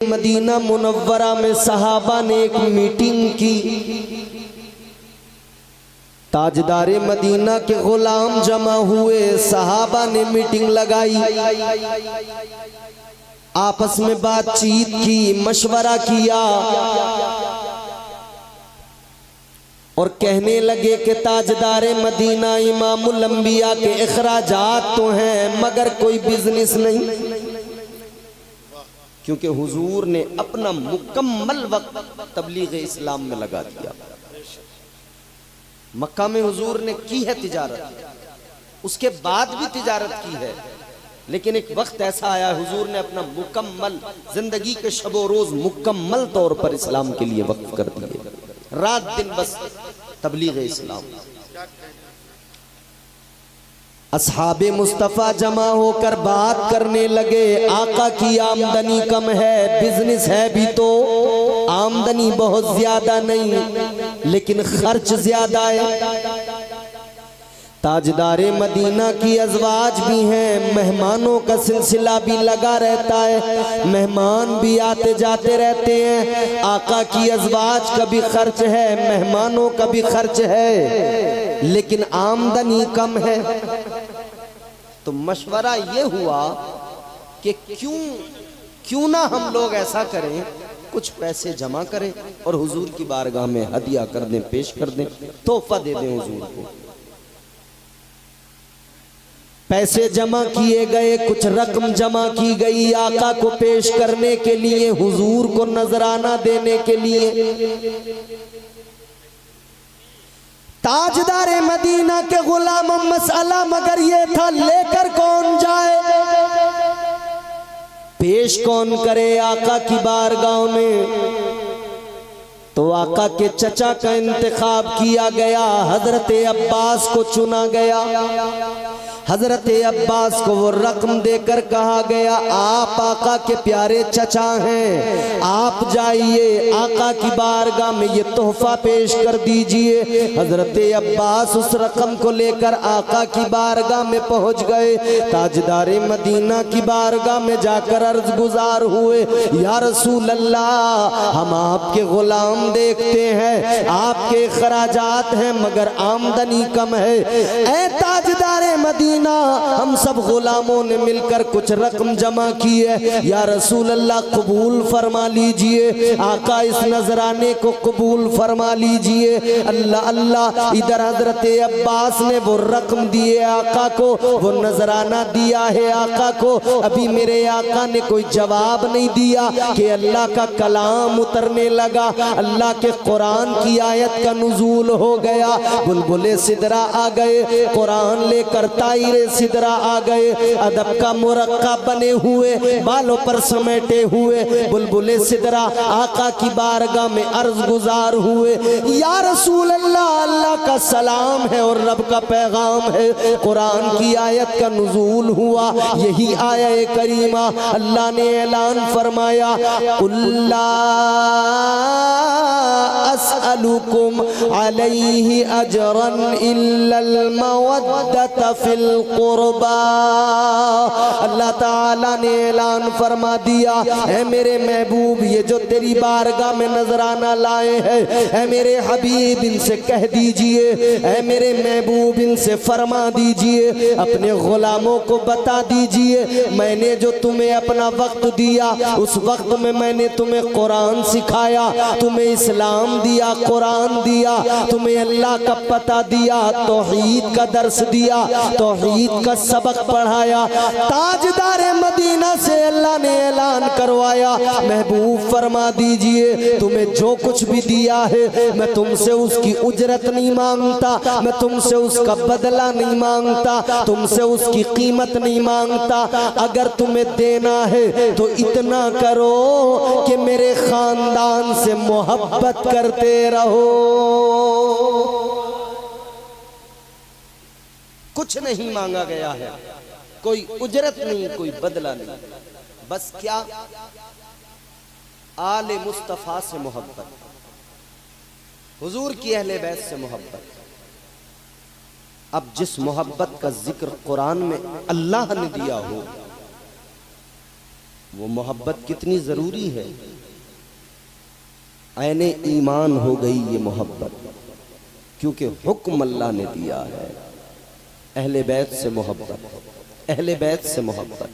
Medina Munawwara में सहाबा ने एक मीटिंग की। ताजदारे मदीना के गुलाम जमा हुए, सहाबा ने मीटिंग लगाई, आपस में बातचीत की, मशवरा किया और कहने लगे कि ताजदारे मदीना इमामुल अंबिया के इखराजात तो हैं मगर कोई बिजनेस नहीं, क्योंकि हुजूर ने अपना मुकम्मल वक्त तबलीग इस्लाम में लगा दिया। मक्का में हुजूर ने की है तिजारत, उसके बाद भी तिजारत की है, लेकिन एक वक्त ऐसा आया हुजूर ने अपना मुकम्मल जिंदगी के शबो रोज मुकम्मल तौर पर इस्लाम के लिए वक्फ कर दिए, रात दिन बस तबलीग इस्लाम। असहाबे मुस्तफ़ा जमा होकर बात करने लगे, आका की आमदनी कम है, बिजनेस है भी तो आमदनी बहुत ज्यादा नहीं लेकिन खर्च ज्यादा है। ताजदारे मदीना की अज़वाज भी हैं, मेहमानों का सिलसिला भी लगा रहता है, मेहमान भी आते जाते रहते हैं। आका की अज़वाज का भी खर्च है, मेहमानों का भी खर्च है, लेकिन आमदनी कम है। तो मशवरा ये हुआ कि क्यों ना हम लोग ऐसा करें, कुछ पैसे जमा करें और हुजूर की बारगाह में हदिया कर दें, पेश कर दें, तोहफा दे दें हुजूर को। पैसे जमा किए गए, कुछ रकम जमा की गई आका को पेश करने के लिए, हुजूर को नजराना देने के लिए। ताजदारे मदीना के गुलाम मसला मगर ये था, लेकर कौन जाए, पेश कौन करे आका की बारगाह में। तो आका के चचा का इंतखाब किया गया, हजरत अब्बास को चुना गया। हजरत अब्बास को वो रकम देकर कहा गया, आप आका के प्यारे चचा हैं, आप जाइए आका की बारगाह में ये तोहफा पेश कर दीजिए। हजरत अब्बास उस रकम को लेकर आका की बारगाह में पहुंच गए। ताजदारे मदीना की बारगाह में जाकर अर्ज गुजार हुए, या रसूल अल्लाह, हम आपके गुलाम देखते हैं, आपके खराजात हैं मगर आमदनी कम है। ऐ ताजदारे मदीना, हम सब गुलामों ने मिलकर कुछ रकम जमा की है, या रसूल अल्लाह कबूल फरमा लीजिए, आका इस नजराने को कबूल फरमा लीजिए। अल्लाह अल्लाह, इधर हजरत अब्बास ने वो रकम दिए आका को, वो नजराना दिया है आका को। अभी मेरे आका ने कोई जवाब नहीं दिया कि अल्लाह का कलाम उतरने लगा, अल्लाह के कुरान की आयत का नुज़ूल हो गया। बुलबुले सिदरा आ गए, कुरान लेकर ताईरे सिदरा आ गए, अदब का मुरक्का बने हुए, बालों पर समेटे हुए बुलबुले सिदरा आका की बारगाह में अर्ज गुजार हुए, या रसूल अल्लाह, अल्लाह का सलाम है और रब का पैगाम है। कुरान की आयत का नुज़ूल हुआ, यही आया करीमा। अल्लाह ने ऐलान फरमाया, कुल्ला अस्अलुकुम अलैहि अजरन इल्लल मवद्दत फिल कुर्बा। अल्लाह ताला ने ऐलान फरमा दिया, है मेरे महबूब, ये जो तेरी बारगाह में नजराना लाए हैं, है मेरे हबीब, इनसे कह दीजिए, है मेरे महबूब, इनसे फरमा दीजिए, अपने गुलामों को बता दीजिए, मैंने जो तुम्हें अपना वक्त दिया, उस वक्त में मैंने तुम्हें कुरान सिखाया, तुम्हें इस्लाम दिया, कुरान दिया, तुम्हें अल्लाह का पता दिया, तौहीद का दर्स दिया, तौहीद का सबक पढ़ाया। ताजदारे मदीना से अल्लाह ने ऐलान करवाया, महबूब फरमा दीजिए, तुम्हें जो कुछ भी दिया है मैं तुमसे उसकी उजरत नहीं मांगता, मैं तुमसे उसका बदला नहीं मांगता, तुमसे उसकी कीमत नहीं मांगता। अगर तुम्हें देना है तो इतना करो कि मेरे खानदान से मोहब्बत करते रहो। कुछ नहीं मांगा गया है, कोई उजरत नहीं, कोई बदला नहीं, बस क्या, आले मुस्तफा से मोहब्बत, हुजूर की अहले बैत से मोहब्बत। अब जिस मोहब्बत का जिक्र कुरान में अल्लाह ने दिया हो, वो मोहब्बत कितनी ज़रूरी है। ऐने ईमान हो गई ये मोहब्बत, क्योंकि हुक्म अल्लाह ने दिया है अहले बैत से मोहब्बत, अहले बैत से मोहब्बत।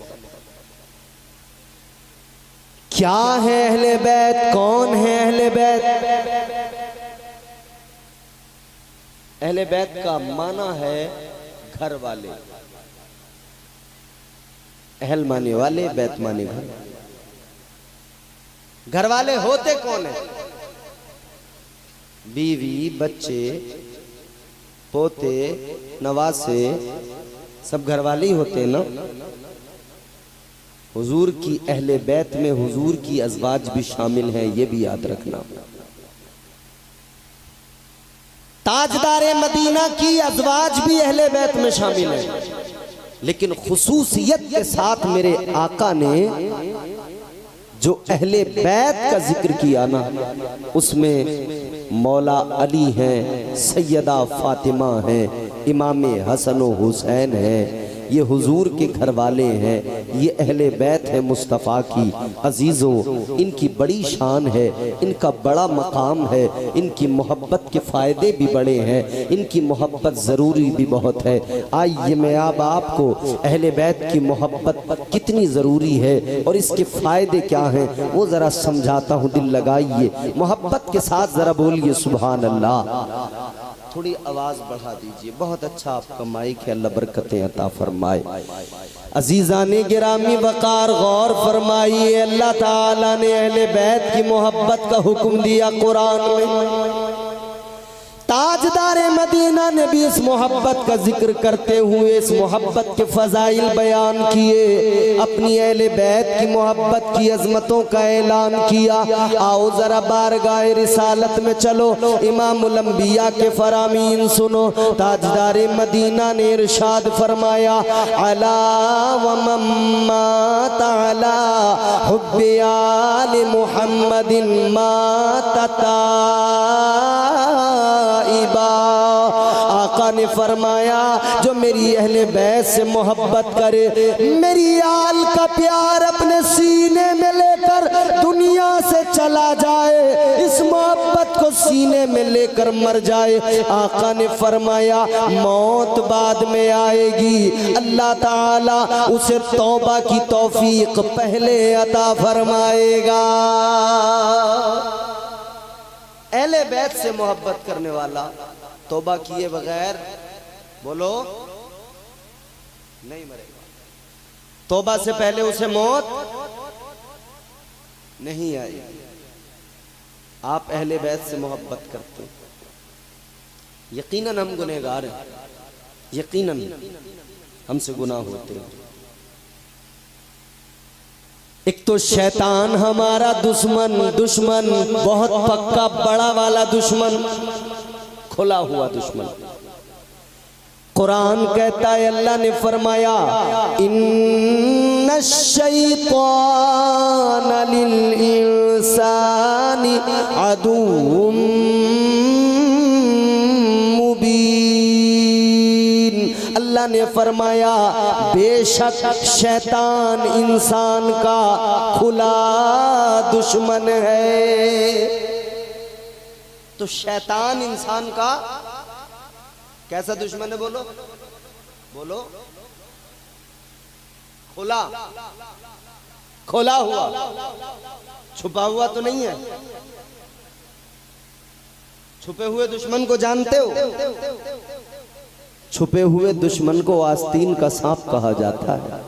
क्या है अहले बैत, कौन है अहले बैत? अहले बैत का माना है घर वाले, अहल माने वाले, बैत माने घर। घर वाले होते कौन है? बीवी, बच्चे, पोते, नवासे, सब घर वाले ही होते हैं ना। हुजूर की अहले बैत में हुजूर की अज़वाज भी शामिल हैं, ये भी याद रखना। ताजदारे मदीना की अज़वाज भी अहले बैत में शामिल है, लेकिन खुसूसियत के साथ मेरे आका ने जो अहले बैत का जिक्र किया ना, उसमें मौला अली हैं, सैयदा फातिमा हैं, इमाम हसन व हुसैन हैं, ये हुजूर के घर वाले हैं, ये अहले बैत है मुस्तफ़ा की। अजीज़ों, इनकी बड़ी शान है, इनका बड़ा मकाम है, इनकी मोहब्बत के फ़ायदे भी बड़े हैं, इनकी मोहब्बत ज़रूरी भी बहुत है। आइए मैं अब आपको अहले बैत की मोहब्बत कितनी ज़रूरी है और इसके फ़ायदे क्या हैं वो ज़रा समझाता हूँ। दिल लगाइए, मोहब्बत के साथ ज़रा बोलिए सुभान अल्लाह। थोड़ी आवाज़ बढ़ा दीजिए, बहुत अच्छा आपका माइक है, अल्लाह बरकतें अता फरमाए। अजीज़ाने गिरामी वक़ार गौर फरमाइए, अल्लाह ताला ने अहले बैत की मोहब्बत का हुक्म दिया कुरान में। ताजदारे मदीना ने भी इस मोहब्बत का जिक्र करते हुए इस मोहब्बत के फ़ज़ाइल बयान किए, अपनी अहले बैत की मोहब्बत की अज़मतों का ऐलान किया। आओ ज़रा बारगाह रिसालत में चलो, इमामुल अंबिया के फरामीन सुनो। ताजदारे मदीना ने इरशाद फरमाया, अला व मम्मा ताला हुब्बे आले मुहम्मदिन मातता। आका ने फरमाया, जो मेरी अहले बैत से मोहब्बत करे, मेरी आल का प्यार अपने सीने में लेकर दुनिया से चला जाए, इस मोहब्बत को सीने में लेकर मर जाए, आका ने फरमाया मौत बाद में आएगी, अल्लाह ताला उसे तौबा की तौफीक पहले अता फरमाएगा। अहले बैत से मोहब्बत करने वाला तौबा किए बगैर बोलो नहीं मरेगा। तौबा से पहले उसे मौत नहीं आई। आप अहले बैत से मोहब्बत करते हैं, यकीनन हम गुनहगार हैं, यकीनन हमसे गुनाह होते हैं। एक तो शैतान हमारा दुश्मन बहुत पक्का बड़ा वाला दुश्मन, खुला हुआ दुश्मन। कुरान कहता है, अल्लाह ने फरमाया, इन्नश शैतान लिल इंसानी अदुव्वुम मुबीन। अल्लाह ने फरमाया, बेशक शैतान इंसान का खुला दुश्मन है। तो शैतान इंसान का कैसा दुश्मन है? बोलो बोलो। खुला, खुला हुआ, छुपा हुआ तो नहीं है। छुपे हुए दुश्मन को जानते हो? छुपे हुए दुश्मन को आस्तीन का सांप कहा जाता है।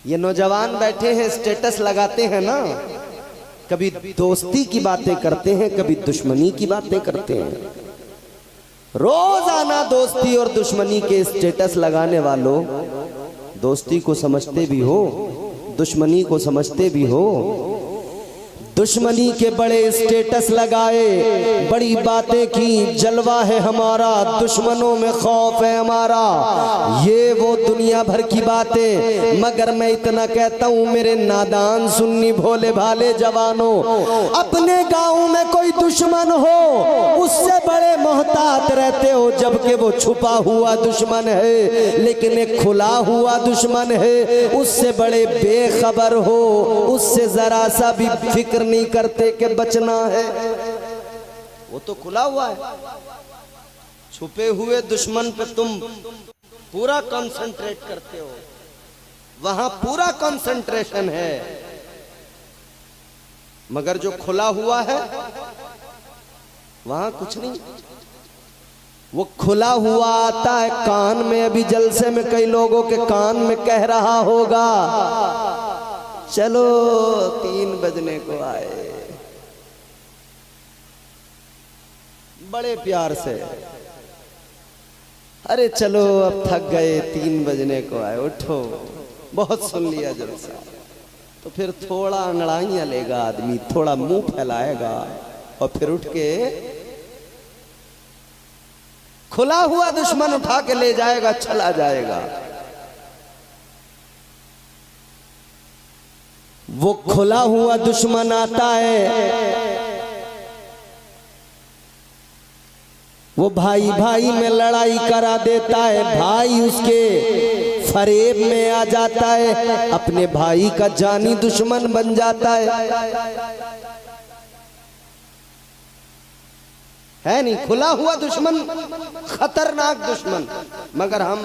ये नौजवान बैठे हैं, स्टेटस लगाते हैं ना, कभी दोस्ती की बातें करते हैं, कभी दुश्मनी की बातें करते हैं। रोजाना दोस्ती और दुश्मनी के स्टेटस लगाने वालों, दोस्ती को समझते भी हो, दुश्मनी को समझते भी हो। दुश्मनी के बड़े स्टेटस लगाए, बड़ी बातें की, जलवा है हमारा, दुश्मनों में खौफ है हमारा, ये वो दुनिया भर की बातें। मगर मैं इतना कहता हूँ मेरे नादान सुन्नी भोले भाले जवानों, अपने गाँव में कोई दुश्मन हो उससे बड़े मोहतात रहते हो, जबकि वो छुपा हुआ दुश्मन है, लेकिन एक खुला हुआ दुश्मन है उससे बड़े बेखबर हो, उससे जरा सा भी फिक्र नहीं करते कि बचना है। वो तो खुला हुआ है, छुपे हुए दुश्मन पे तुम पूरा कंसंट्रेट करते हो, वहां पूरा कंसंट्रेशन है। मगर जो खुला हुआ है वहां कुछ नहीं। वो खुला हुआ आता है कान में। अभी जलसे में कई लोगों के कान में कह रहा होगा चलो 3 बजने को आए, बड़े प्यार से, अरे चलो अब थक गए 3 बजने को आए, उठो, बहुत सुन लिया जलसा। तो फिर थोड़ा अंगड़ाइयां लेगा आदमी, थोड़ा मुंह फैलाएगा और फिर उठ के खुला हुआ दुश्मन उठा के ले जाएगा, चला जाएगा। वो खुला हुआ दुश्मन आता है, वो भाई भाई में लड़ाई करा देता है, भाई उसके फरेब में आ जाता है, अपने भाई का जानी दुश्मन बन जाता है नहीं। खुला हुआ दुश्मन खतरनाक दुश्मन, मगर हम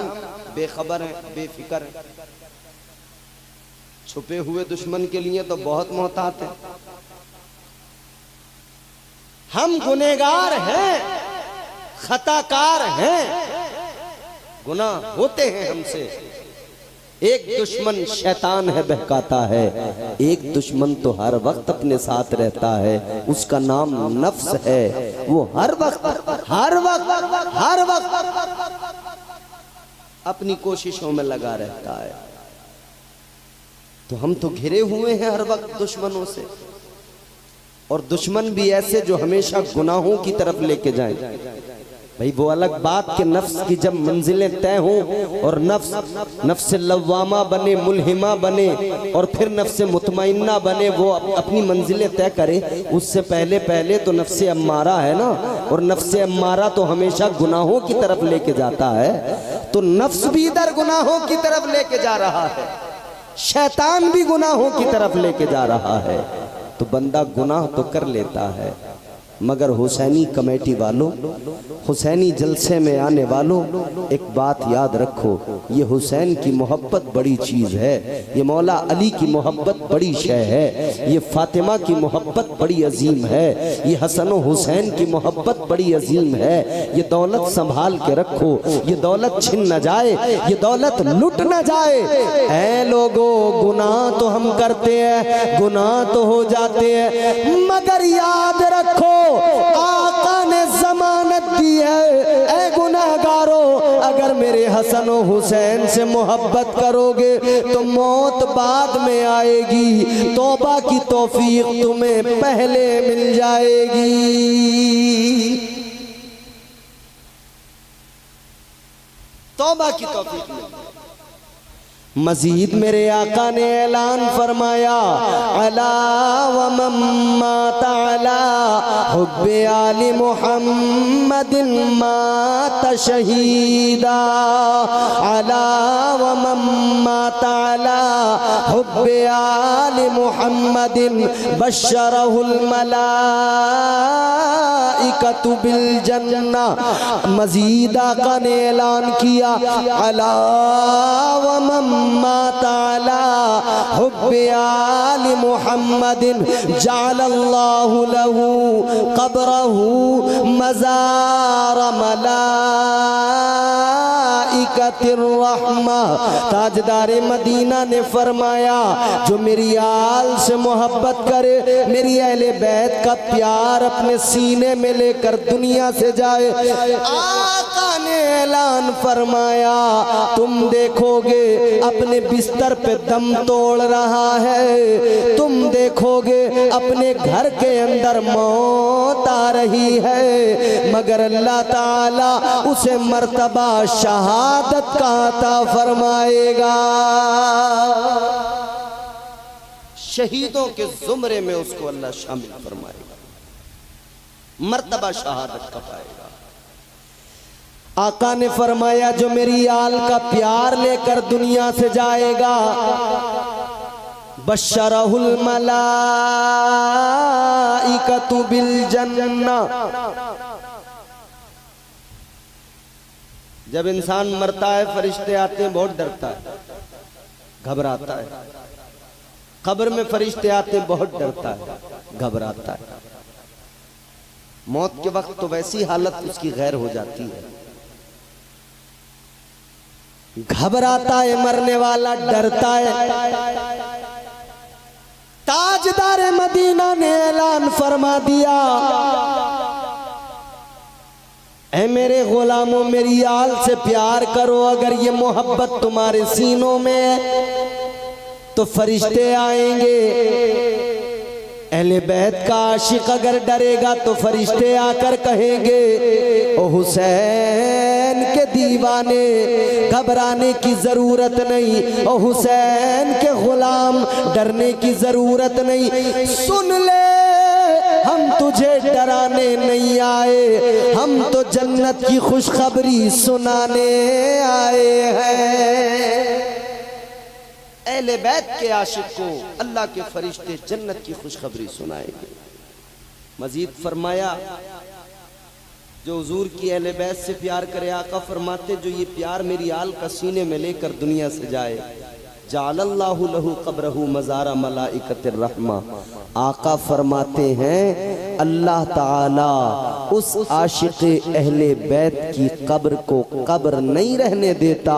बेखबर हैं, बेफिक्र हैं। छुपे हुए दुश्मन के लिए तो बहुत मोहतात है। हम गुनहगार हैं, खताकार हैं, गुनाह होते हैं हमसे। एक दुश्मन शैतान है, बहकाता है, एक दुश्मन तो हर वक्त अपने साथ रहता है, उसका नाम नफ्स है। वो हर वक्त अपनी कोशिशों में लगा रहता है। तो हम तो घिरे हुए हैं हर वक्त दुश्मनों से, और दुश्मन भी ऐसे जो हमेशा गुनाहों की तरफ लेके जाएं। भाई वो अलग बात के नफ्स की जब मंजिलें तय हों और नफ्स लव्वामा बने, मुल्हिमा बने, और फिर नफ्स मुतमइन्ना बने, वो अपनी मंजिलें तय करे, उससे पहले तो नफ्स अम्मारा है ना, और नफ्स अम्मारा तो हमेशा गुनाहों की तरफ लेके जाता है। तो नफ्स भी इधर गुनाहों की तरफ लेके जा रहा है, शैतान भी गुनाहों की तरफ लेके जा रहा है। तो बंदा गुनाह तो कर लेता है, मगर हुसैनी कमेटी वालों, हुसैनी जलसे में आने वालों, एक बात याद रखो, ये हुसैन की मोहब्बत बड़ी चीज़ है, ये मौला अली की मोहब्बत बड़ी शय है, ये फातिमा की मोहब्बत बड़ी अजीम है, ये हसन और हुसैन की मोहब्बत बड़ी अजीम है। ये दौलत संभाल के रखो, ये दौलत छिन न जाए, ये दौलत लुट न जाए। ऐ लोगो, गुनाह तो हम करते हैं, गुनाह तो हो जाते हैं, मगर याद रखो आका ने जमानत दी है, ऐ गुनहगारों, अगर मेरे हसन और हुसैन से मोहब्बत करोगे तो मौत बाद में आएगी, तौबा की तौफीक तुम्हें पहले मिल जाएगी। तौबा की तौफीक मिल जाएगी। मजीद मेरे आका ने ऐलान फरमाया, अला व मम्मा ताला हुब्बे आली मुहम्मदिन माता शहीदा, अला व मम्मा ताला हुब्बे आली मुहम्मदिन बशरहुल मलाइकतु बिल जन्ना। मजीद आका ने ऐलान किया, अला व मम्मा ताला हुब्बे आली मुहम्मदिन जअलल्लाहु लहू क़ब्रहू मज़ार मलाइकतिर रहमा। ताजदारे मदीना ने फरमाया, जो मेरी आल से मोहब्बत करे, मेरी अहले बैत का प्यार अपने सीने में लेकर दुनिया से जाए, आका ने ऐलान फरमाया, तुम देखोगे अपने बिस्तर पे दम तोड़ रहा है, तुम देखोगे अपने घर के अंदर मौत आ रही है, मगर अल्लाह ताला उसे मर्तबा शहादत का अता फरमाएगा। शहीदों के जुमरे में उसको अल्लाह शामिल फरमाएगा, मर्तबा शहादत का पाएगा। आका ने फरमाया जो मेरी आल का प्यार लेकर दुनिया से जाएगा, बशरहुल मलाइकतु बिल जन्नह। जब इंसान मरता है फरिश्ते आते हैं, बहुत डरता है, घबराता है। कब्र में फरिश्ते आते हैं, बहुत डरता है, घबराता है। मौत के वक्त तो वैसी हालत उसकी गैर हो जाती है, घबराता है मरने वाला, डरता है। ताजदार मदीना ने ऐलान फरमा दिया, ऐ मेरे गुलामों मेरी आल से प्यार करो। अगर ये मोहब्बत तुम्हारे सीनों में है तो फरिश्ते आएंगे। अहले बैत का आशिक अगर डरेगा तो फरिश्ते आकर कहेंगे ओ हुसैन के दीवाने, घबराने की जरूरत नहीं, ओ हुसैन के गुलाम डरने की जरूरत नहीं। सुन ले हम तुझे डराने नहीं आए, हम तो जन्नत की खुशखबरी सुनाने आए हैं। अहले बैत के आशिक को अल्लाह के फरिश्ते जन्नत की खुशखबरी सुनाएंगे। मजीद फरमाया जो हुजूर की अहले बैत से प्यार करे, आका फरमाते जो ये प्यार मेरी आल का सीने में लेकर दुनिया से जाए, जालल्लाहु लहू कब्रहू मज़ारा मलाइकतिर रहमा। आका फरमाते हैं अल्लाह ताला उस आशिक अहले बैत की कब्र को कब्र नहीं रहने देता,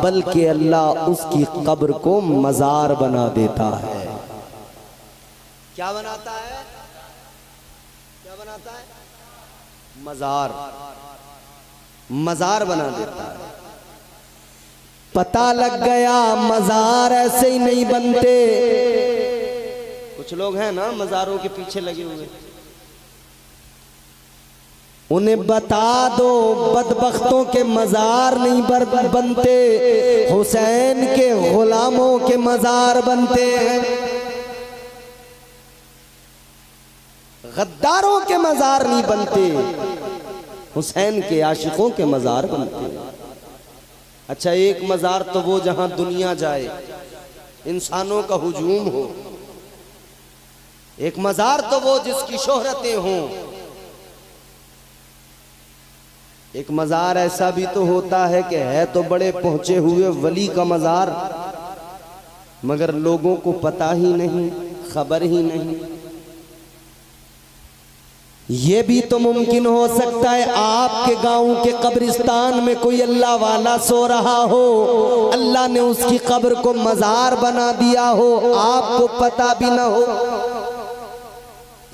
बल्कि अल्लाह उसकी कब्र को मज़ार बना देता है। क्या बनाता है? क्या बनाता है? मज़ार, मज़ार बना देता है। पता लग गया मज़ार ऐसे ही नहीं बनते। कुछ लोग हैं ना मज़ारों के पीछे लगे हुए, उन्हें बता दो बदबख्तों के मज़ार नहीं बनते, हुसैन के गुलामों के मज़ार बनते हैं, गद्दारों के मज़ार नहीं बनते, हुसैन के आशिकों के मज़ार बनते हैं। अच्छा, एक मज़ार तो वो जहां दुनिया जाए, इंसानों का हुजूम हो। एक मज़ार तो वो जिसकी शोहरतें हों। एक मज़ार ऐसा भी तो होता है कि है तो बड़े पहुंचे हुए वली का मज़ार, मगर लोगों को पता ही नहीं, खबर ही नहीं। ये भी तो मुमकिन हो सकता है आपके गांव के कब्रिस्तान में कोई अल्लाह वाला सो रहा हो, अल्लाह ने उसकी कब्र को मज़ार बना दिया हो, आपको पता भी ना हो।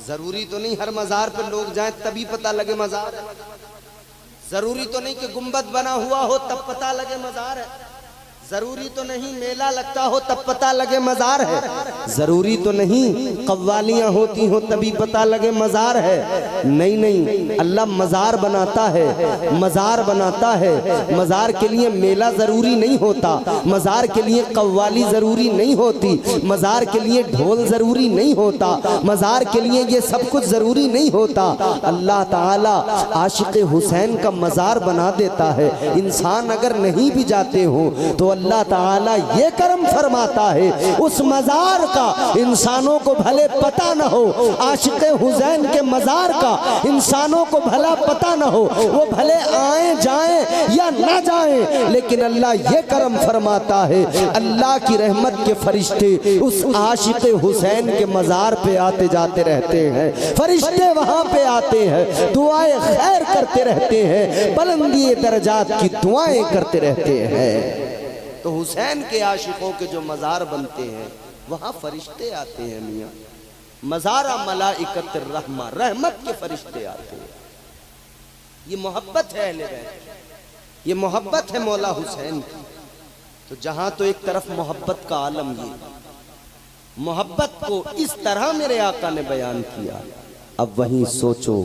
जरूरी तो नहीं हर मज़ार पर लोग जाएं तभी पता लगे मज़ार है। जरूरी तो नहीं कि गुंबद बना हुआ हो तब पता लगे मज़ार है। जरूरी तो नहीं मेला लगता हो तब पता लगे मज़ार है। जरूरी तो नहीं कव्वालियां होती हो तभी पता लगे मज़ार है। नहीं नहीं, अल्लाह मज़ार बनाता है, मज़ार बनाता है। मज़ार के लिए मेला जरूरी नहीं होता, मज़ार के लिए कव्वाली जरूरी नहीं होती, मज़ार के लिए ढोल जरूरी नहीं होता, मज़ार के लिए ये सब कुछ जरूरी नहीं होता। अल्लाह ताला आशिक हुसैन का मज़ार बना देता है। इंसान अगर नहीं भी जाते हो तो अल्लाह ताला ये करम फरमाता है उस मज़ार का इंसानों को भले पता न हो, आशिक़ हुसैन के मज़ार का इंसानों को भला पता न हो, वो भले आए जाएं या ना जाएं, लेकिन अल्लाह ये करम फरमाता है अल्लाह की रहमत के फरिश्ते उस आशिक़ हुसैन के मज़ार पे आते जाते रहते हैं। फरिश्ते वहाँ पे आते हैं, दुआएं खैर करते रहते हैं, बुलंदी दर्जात की दुआएं करते रहते हैं। तो हुसैन के आशिकों के जो मज़ार बनते हैं वहाँ फरिश्ते आते हैं मियाँ, मज़ारा मलाइकत रहमा, रहमत के फरिश्ते आते हैं। ये मोहब्बत है अहले बैत, ये मोहब्बत है मौला हुसैन की। तो जहाँ तो एक तरफ मोहब्बत का आलम ये, मोहब्बत को इस तरह मेरे आका ने बयान किया। अब वहीं सोचो,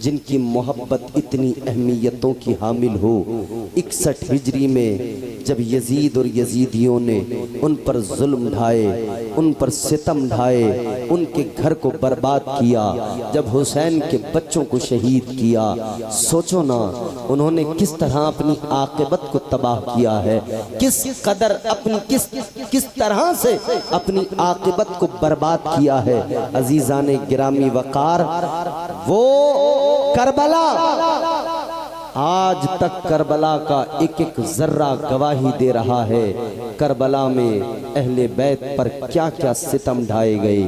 जिनकी मोहब्बत इतनी अहमियतों की हामिल हो, 61 हिजरी में जब यजीद और यजीदियों ने उन पर जुल्म ढाए, उन पर सितम ढाए, उनके घर को बर्बाद किया, जब हुसैन के बच्चों को शहीद किया, सोचो ना उन्होंने किस तरह अपनी आक़िबत को तबाह किया है, किस कदर अपनी किस तरह से अपनी आक़िबत को बर्बाद किया है। अजीज़ाने गिरामी वक़ार, वो करबला आज तक करबला का एक एक जर्रा गवाही दे रहा है। करबला में अहले बैत पर क्या क्या सितम ढाए गए,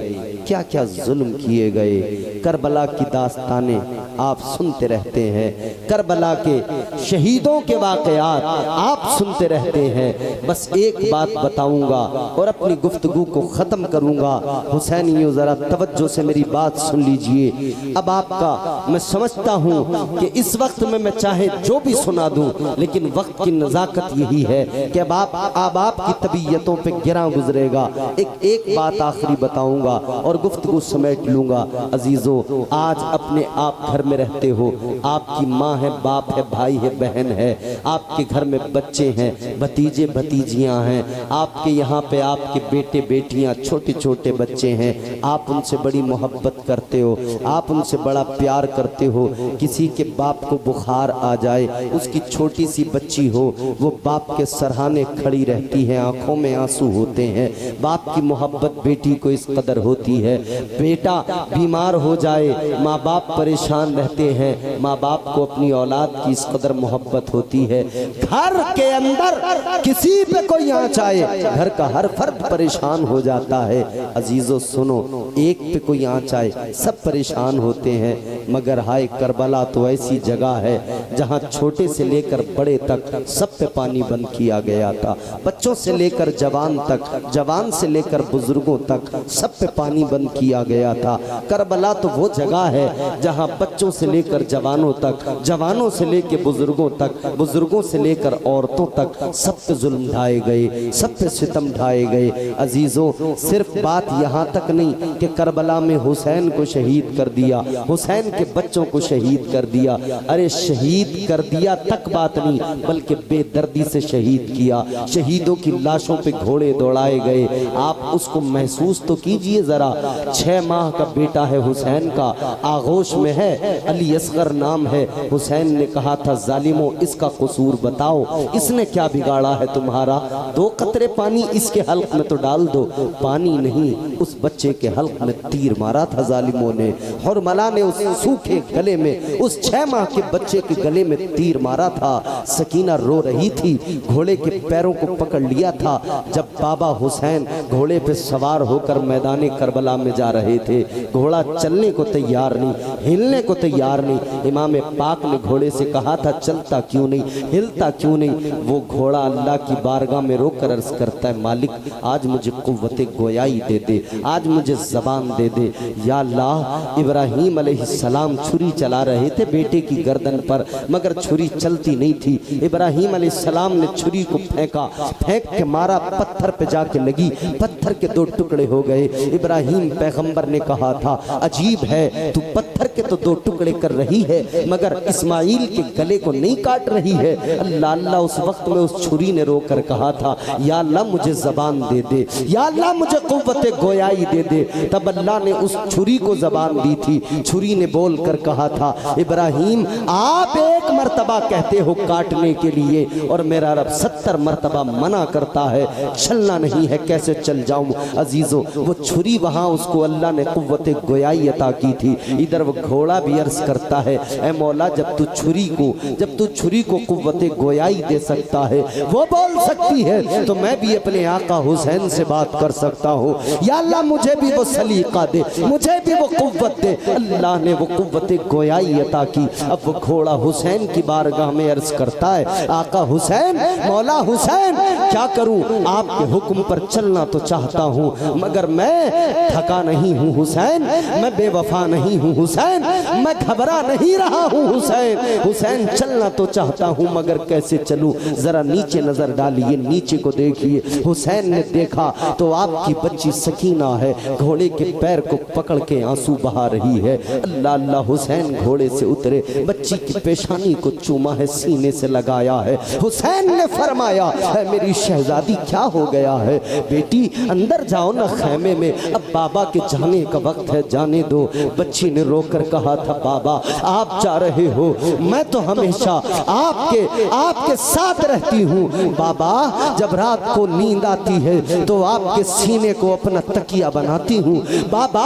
क्या क्या जुल्म किए गए। करबला की दास्तानें आप सुनते रहते हैं, करबला के शहीदों के वाक़यात आप सुनते रहते हैं। बस एक बात बताऊंगा और अपनी गुफ्तगू को ख़त्म करूंगा। हुसैनियों ज़रा तवज्जो से मेरी बात सुन लीजिए। अब आपका मैं समझता हूँ कि इस वक्त में मैं चाहे जो भी सुना दूं, लेकिन वक्त की नज़ाकत यही है कि अब आपकी तबीयतों पे गिरा गुजरेगा। एक बात आखिरी बताऊंगा और गुफ्तगू समेट लूंगा। अजीजों, आज अपने आप घर में रहते हो, आपकी माँ है, बाप है, भाई है, बहन है, आपके घर में बच्चे हैं, भतीजे भतीजियां हैं, आपके यहाँ पे आपके बेटे बेटियां, छोटे छोटे बच्चे हैं, आप उनसे बड़ी मोहब्बत करते हो, आप उनसे बड़ा प्यार करते हो। किसी के बाप को बुखार आ जाए, उसकी छोटी सी बच्ची हो, वो बाप के सराहने खड़ी रहती है, आंखों में आंसू होते हैं। बाप की मोहब्बत बेटी को इस कदर होती है। बेटा बीमार हो जाए, माँ बाप परेशान रहते हैं, माँ बाप को अपनी औलाद की इस कदर मोहब्बत होती है। घर के अंदर किसी पे कोई आँच आए, घर का हर फर्द परेशान हो जाता है। अजीजों सुनो, एक पे कोई आँच आए सब परेशान होते हैं। मगर हाय करबला तो ऐसी जगह है जहाँ छोटे से लेकर बड़े तक सब पे पानी बंद किया गया था। बच्चों से लेकर जवान तक, जवान से लेकर बुजुर्गों तक सब पे पानी बंद किया गया था। करबला तो वो जगह है जहाँ बच्चों से लेकर जवानों तक, जवानों से लेकर बुजुर्गों तक, बुजुर्गों से लेकर औरतों तक सब पे जुल्म ढाए गए, सब पे सितम ढाए गए। अजीजों, सिर्फ बात यहाँ तक नहीं कि करबला में हुसैन को शहीद कर दिया, हुसैन के बच्चों को शहीद कर दिया। अरे शहीद कर दिया तक बात नहीं, बल्कि बेदर्दी से शहीद किया। शहीदों की लाशों पे घोड़े दौड़ाए गए। आप उसको महसूस तो कीजिए जरा। 6 माह का बेटा है हुसैन का, आगोश में है, अली असगर नाम है। हुसैन ने कहा था, जालिमो इसका कसूर बताओ, इसने क्या बिगाड़ा है तुम्हारा? 2 कतरे पानी इसके हल्क में तो डाल दो। पानी नहीं, उस बच्चे के हल्क में तीर मारा था जालिमों ने। हुरमला ने उस सूखे गले में, उस 6 माह के बच्चे के गले में तीर मारा था। सकीना रो रही थी, घोड़े के पैरों को पकड़ लिया था। जब बाबा हुसैन घोड़े पे सवार होकर मैदान करबला में जा रहे थे, घोड़ा चलने को तैयार नहीं, हिलने को तैयार नहीं। इमाम पाक ने घोड़े से कहा था, चलता क्यों नहीं, हिलता क्यों नहीं? वो घोड़ा अल्लाह की बारगाह में रोकर अर्ज करता है, मालिक आज मुझे कुव्वत गोयाई दे दे, आज मुझे जबान दे दे। या अल्लाह, इब्राहीम अलैहिस्सलाम छुरी चला रहे थे बेटे की गर्दन पर, मगर छुरी चलती नहीं थी। इब्राहीम अलैहिस्सलाम ने छुरी को फेंका, फेंक के मारा, पत्थर पे जाके लगी, पत्थर के 2 टुकड़े हो गए। इब्राहीम पैगंबर ने कहा था, अजीब है, तू पत्थर के तो 2 टुकड़े कर रही है, मगर इस्माइल के गले को नहीं काट रही है। अल्लाह अल्लाह, उस वक्त में उस छुरी ने रोकर कहा था, या अल्लाह मुझे जबान दे दे, या अल्लाह मुझे कुव्वत गोयाई दे दे। तब अल्लाह ने उस छुरी को जबान दी थी। छुरी ने बोल कर कहा था, इब्राहीम आप एक मर्तबा कहते हो काटने के लिए और मेरा रब 70 मर्तबा मना करता है, चलना नहीं है, कैसे चल जाऊं? अजीजों, वो छुरी वहां उसको अल्लाह ने कुव्वत गोयाई अता की थी। इधर वो घोड़ा भी अर्ज करता है, ए मौला जब तू छुरी को कुव्वत गोयाई दे सकता है, वो बोल सकती है, तो मैं भी अपने आका हुसैन से बात कर सकता हूँ। या अल्लाह मुझे भी वो सलीका दे, मुझे भी वो कुव्वत दे। अल्लाह ने वो कुव्वत गोयाई अता की। अब वो घोड़ा हुसैन की बारगाह में अर्ज करता है, आका हुसैन, मौला हुसैन, क्या करूं? आपके हुक्म पर चलना तो चाहता हूं, मगर मैं थका नहीं हूं हुसैन, मैं बेवफा नहीं हूं हुसैन, मैं घबरा नहीं रहा हूँ हुसैन। हुसैन चलना तो चाहता हूँ मगर कैसे चलूँ, जरा नीचे नजर डालिए, नीचे को देखिए। हुसैन ने देखा तो आपकी बच्ची सकीना है, घोड़े के पैर को पकड़ के आंसू बहा रही है। अल्लाह अल्लाह। हुसैन घोड़े से उतरे, बच्ची की पेशानी को चूमा है, सीने से लगाया है। हुसैन ने फरमाया, है मेरी शहजादी क्या हो गया है? बेटी अंदर जाओ ना खैमे में, अब बाबा के जाने का वक्त है, जाने दो। बच्ची ने रोकर कहा था, बाबा आप जा रहे हो, मैं तो हमेशा आपके साथ रहती हूँ। बाबा जब रात को नींद आती है तो आपके सीने को अपना तकिया बनाती हूँ। बाबा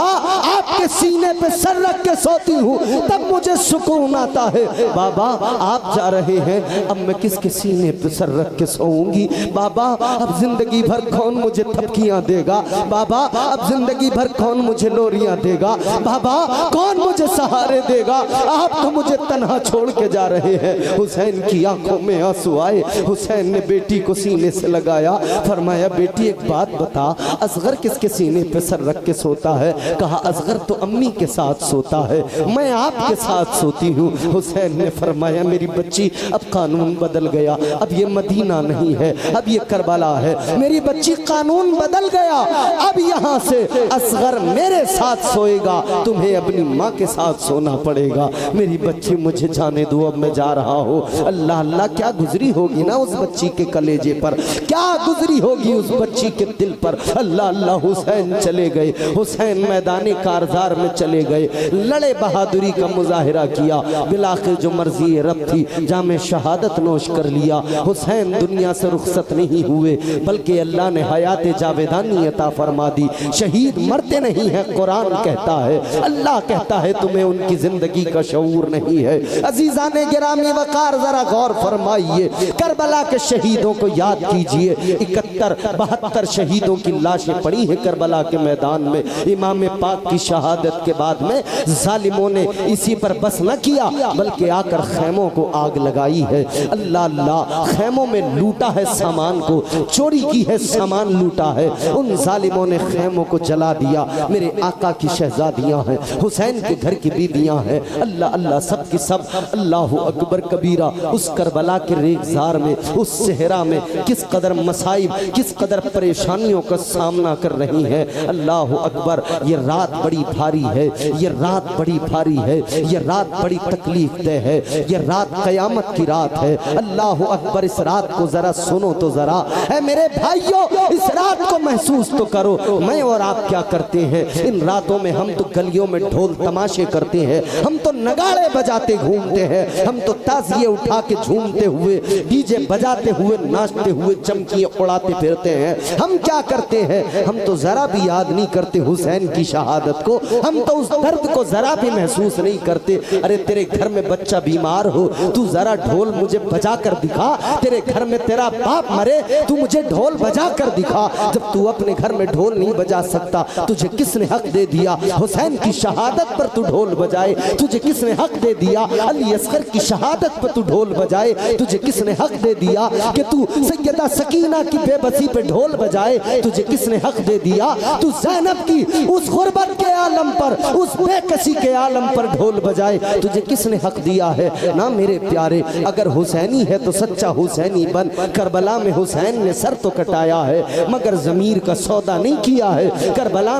आपके सीने पे सर रख के सोती हूँ, तब मुझे सुकून आता है। बाबा आप जा रहे हैं, अब मैं किसके सीने पे सर रख के सोऊंगी? बाबा अब जिंदगी भर कौन मुझे थपकियां देगा? बाबा अब जिंदगी भर कौन मुझे लोरियां देगा? बाबा कौन मुझे सहारे देगा? आप तो मुझे तन्हा छोड़ के जा रहे हैं। हुसैन की आंखों में आंसू आए। हुसैन ने बेटी को सीने से लगाया, फरमाया, बेटी एक बात बता, असगर किसके सीने पे सर रख के सोता है? कहा, असगर तो अम्मी के साथ सोता है, मैं आपके साथ सोती हूँ। हुसैन ने फरमाया, मेरी बच्ची अब कानून बदल गया, अब ये मदीना नहीं है, अब ये करबला है। मेरी बच्ची कानून बदल गया, अब यहाँ से असगर मेरे साथ सोएगा, तुम्हें अपनी माँ के साथ सोना पड़ेगा। मेरी बच्ची मुझे जाने दो, अब मैं जा रहा हूँ। अल्लाह अल्लाह, क्या गुजरी होगी ना उस बच्ची के कलेजे पर, क्या गुजरी होगी उस बच्ची के दिल पर। अल्लाह अल्लाह। हुसैन चले गए, हुसैन मैदानी कारजार में चले गए, लड़े, बहादुरी का मुजाहिरा किया। बिलाखिर जो मर्जी रब थी, जामे शहादत नोश कर लिया। हुसैन दुनिया से रुखसत नहीं हुए, बल्कि अल्लाह ने हयात जावेदानी अता फरमा दी। शहीद मरते नहीं है, कुरान कहता है, अल्लाह कहता है, तुम्हें उनकी जिंदगी का शऊर नहीं है। अजीजाने गिरामी वकार, जरा गौर फरमाइए, करबला के शहीदों को याद कीजिए। 71-72 शहीदों की लाशें पड़ी हैं करबला के मैदान में। इमाम पाक की शहादत के बाद में जालिमों ने इसी पर बस न किया, बल्कि आकर खैमों को आग लगाई है। अल्लाह अल्लाह। खैमों में लूटा है सामान को, चोरी की है सामान लूटा है। उन जालिमों ने खैमों को जला दिया। मेरे आका की शहजादियां हैं, हुसैन के घर की बीबियां हैं। अल्लाह अल्लाह, सब की सब अल्लाह अकबर कबीरा। उस करबला के रेगजार में, उस सेहरा में किस कदर मसाइब, किस कदर परेशानियों का सामना कर रही है। अल्लाह अकबर। ये रात बड़ी भारी है, ये रात बड़ी भारी है, ये रात बड़ी तकलीफ दे है, ये रात कयामत की रात है। अल्लाह अकबर। इस रात को जरा सुनो तो जरा, है मेरे भाइयों, इस रात को महसूस तो करो। मैं और आप क्या करते हैं इन रातों में? हम तो गलियों में ढोल तमाशे करते हैं, हम तो नगाड़े बजाते घूमते हैं, हम तो ताजिए उठा के झूमते हुए, डीजे बजाते हुए, नाचते हुए, चमकियां उड़ाते फिरते हैं। हम क्या करते हैं? हम तो जरा भी याद नहीं करते हुसैन की शहादत को, हम तो उस दर्द को जरा भी महसूस नहीं करते। अरे तेरे घर में बच्चा बीमार हो, तू जरा ढोल मुझे बजा कर दिखा। तेरे घर में तेरा बाप मरे, तू मुझे ढोल बजा कर दिखा। जब तू अपने घर में ढोल नहीं बजा सकता, तुझे किसने हक दे दिया हुसैन की शहादत पर तू ढोल बजाए? तुझे किसने हक दे दिया अली असगर की शहादत पर तू ढोल बजाए? तुझे किसने हक दे दिया कि तू सैयदा सकीना की बेबसी पे ढोल बजाए? तुझे किसने हक दे दिया तू ज़ैनब की उस गुर्बत के आलम पर, उस बेकसी के आलम पर ढोल बजाए? तुझे किसने हक दिया है? ना मेरे प्यारे, अगर हुसैनी है तो सच्चा हुसैनी बन। करबला में हुसैन ने सर तो कटाया है, मगर ज़मीर का सौदा नहीं किया है। करबला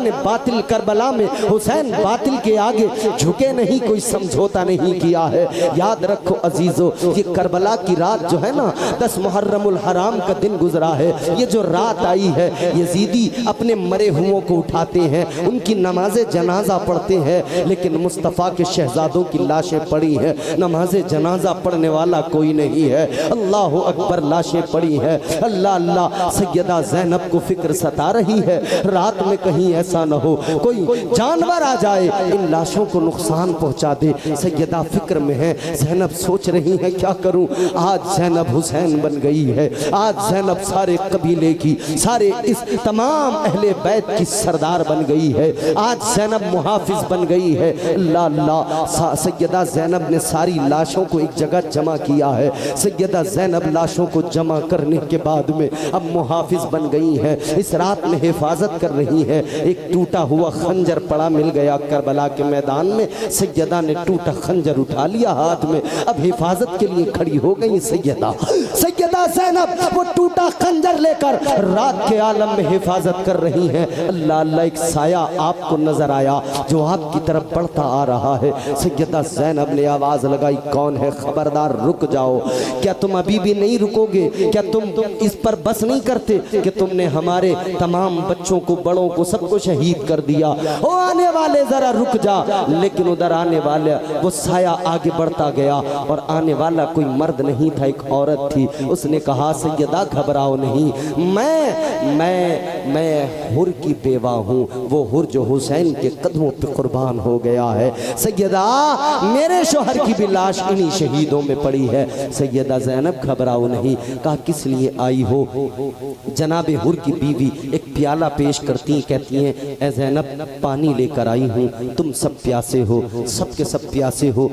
में हुसैन बातिल के आगे झुके नहीं, कोई समझौता नहीं किया है। याद रखो अजीजों, ये करबला की रात जो है ना, 10 मुहर्रमुल हराम का दिन गुजरा है। ये जो रात आई है, यजीदी अपने मरे हुओं को उठाते हैं, उनकी नमाज़े जनाजा पढ़ते हैं, लेकिन मुस्तफ़ा के शहजादों की लाशें पड़ी हैं, नमाज़े जनाजा पढ़ने वाला कोई नहीं है। अल्लाह अकबर। लाशें पड़ी हैं। अल्लाह अल्लाह। सैयदा ज़ैनब को फिक्र सता रही है, रात में कहीं ऐसा न हो कोई जानवर आ जाए, इन लाशों को नुकसान पहुंचा दे। सैयदा फिक्र में है, ज़ैनब सोच रही है क्या करूं? आज ज़ैनब हुसैन बन गई है, आज ज़ैनब सारे कबीले की, सारे इस तमाम अहले बैत की सरदार बन गई है। आज ज़ैनब मुहाफिज बन गई है। अल्लाह अल्लाह। सैयदा ज़ैनब ने सारी लाशों को एक जगह जमा किया है। सैयदा ज़ैनब लाशों को जमा करने के बाद में अब मुहाफिज बन गई है। इस रात में हिफाजत कर रही है। एक टूटा हुआ खंजर पड़ा मिल गया करबला के मैदान में। सैयदा ने टूटा खंजर उठा लिया हाथ में, अब हिफाजत के लिए खड़ी हो गई सैयदा ज़ैनब। वो टूटा खंजर लेकर रात के आलम में हिफाजत कर रही हैं। अल्लाह अल्लाह। एक साया आपको नजर आया जो आपकी तरफ बढ़ता आ रहा है। सैयदा ज़ैनब ने आवाज लगाई, कौन है? खबरदार रुक जाओ। क्या तुम अभी भी नहीं रुकोगे? क्या तुम इस पर बस नहीं करते कि तुमने हमारे तमाम बच्चों को, बड़ों को, सबको शहीद कर दिया? ओ आने वाले जरा रुक जा। लेकिन उधर आने वाले वो साया आगे बढ़ता गया और आने वाला कोई मर्द नहीं था, एक औरत थी। उसने कहा, सैयदा घबराओ नहीं, मैं हुर की बेवा हूँ, वो हुर जो हुसैन के कदमों पे कुर्बान हो गया है। सैयदा, मेरे शोहर की भी लाश इन्हीं शहीदों में पड़ी है। सैयदा ज़ैनब घबराओ नहीं। कहा, किस लिए आई हो? जनाबे हुर की बीवी एक प्याला पेश करती, कहती हैं, ए ज़ैनब, पानी लेकर आई हूँ, तुम सब प्यासे हो, सबके सब प्यासे हो।